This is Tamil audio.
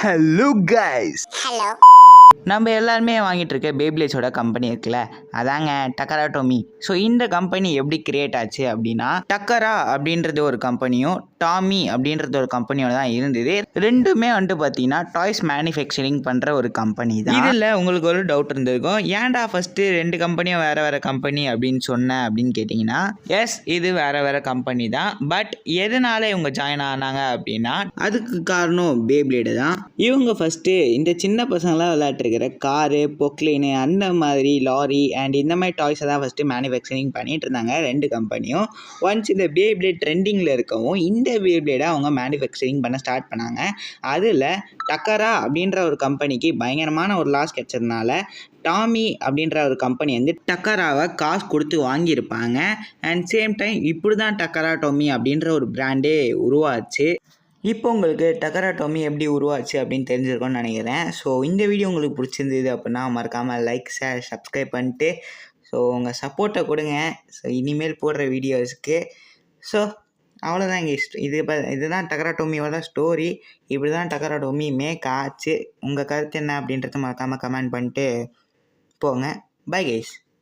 Hello guys, hello. நம்ம எல்லாருமே வாங்கிட்டு இருக்க பேப்ளேஸோட கம்பெனி இருக்குல்ல, அதாங்க டக்கரா டோமி. ஸோ இந்த கம்பெனி எப்படி கிரியேட் ஆச்சு அப்படின்னா, டக்கரா அப்படின்றது ஒரு கம்பெனியும் டாமி அப்படின்றது ஒரு கம்பெனியோட தான் இருந்தது. ரெண்டுமே வந்துட்டு பார்த்தீங்கன்னா டாய்ஸ் மேனுஃபேக்சரிங் பண்ணுற ஒரு கம்பெனி தான். இதில் உங்களுக்கு ஒரு டவுட் இருந்திருக்கும், ஏன்டா ஃபஸ்ட்டு ரெண்டு கம்பெனியும் வேறு வேறு கம்பெனி அப்படின்னு சொன்னேன் அப்படின்னு கேட்டிங்கன்னா, எஸ் இது வேறு வேறு கம்பெனி தான். பட் எதனால இவங்க ஜாயின் ஆனாங்க அப்படின்னா, அதுக்கு காரணம் பேப்ளேடு தான். இவங்க ஃபஸ்ட்டு இந்த சின்ன பசங்களாம் விளையாட்டுருக்கிற காரு, பொக்லைனு, அந்த மாதிரி லாரி அண்ட் இந்த மாதிரி டாய்ஸை தான் ஃபஸ்ட்டு மேனுஃபேக்சரிங் பண்ணிட்டு இருந்தாங்க ரெண்டு கம்பெனியும். ஒன்ஸ் இந்த பேப்ளேட் ட்ரெண்டிங்கில் இருக்கவும் இந்த பேப்ளேடை அவங்க மேனுஃபேக்சரிங் பண்ண ஸ்டார்ட் பண்ணாங்க. அதில் டக்கரா அப்படின்ற ஒரு கம்பெனிக்கு பயங்கரமான ஒரு லாஸ் கிடைச்சதுனால டாமி அப்படின்ற ஒரு கம்பெனி வந்து டக்கராவை காசு கொடுத்து வாங்கியிருப்பாங்க. அண்ட் சேம் டைம் இப்படி தான் டக்கரா டோமி அப்படின்ற ஒரு பிராண்டே உருவாச்சு. இப்போ உங்களுக்கு டக்கரா டோமி எப்படி உருவாச்சு அப்படின்னு தெரிஞ்சிருக்கும்னு நினைக்கிறேன். ஸோ இந்த வீடியோ உங்களுக்கு பிடிச்சிருந்தது அப்படின்னா மறக்காமல் லைக், ஷேர், சப்ஸ்கிரைப் பண்ணிட்டு ஸோ உங்கள் சப்போர்ட்டை கொடுங்க. ஸோ இனிமேல் போடுற வீடியோஸ்க்கு. ஸோ அவ்வளோதான் இங்கே இதுதான் டக்கரா டோமியோட ஸ்டோரி. இப்படி தான் டக்கரா டோமி மேக் ஆச்சு. உங்கள் கருத்து என்ன அப்படின்றத மறக்காமல் கமெண்ட் பண்ணிட்டு போங்க. Bye guys.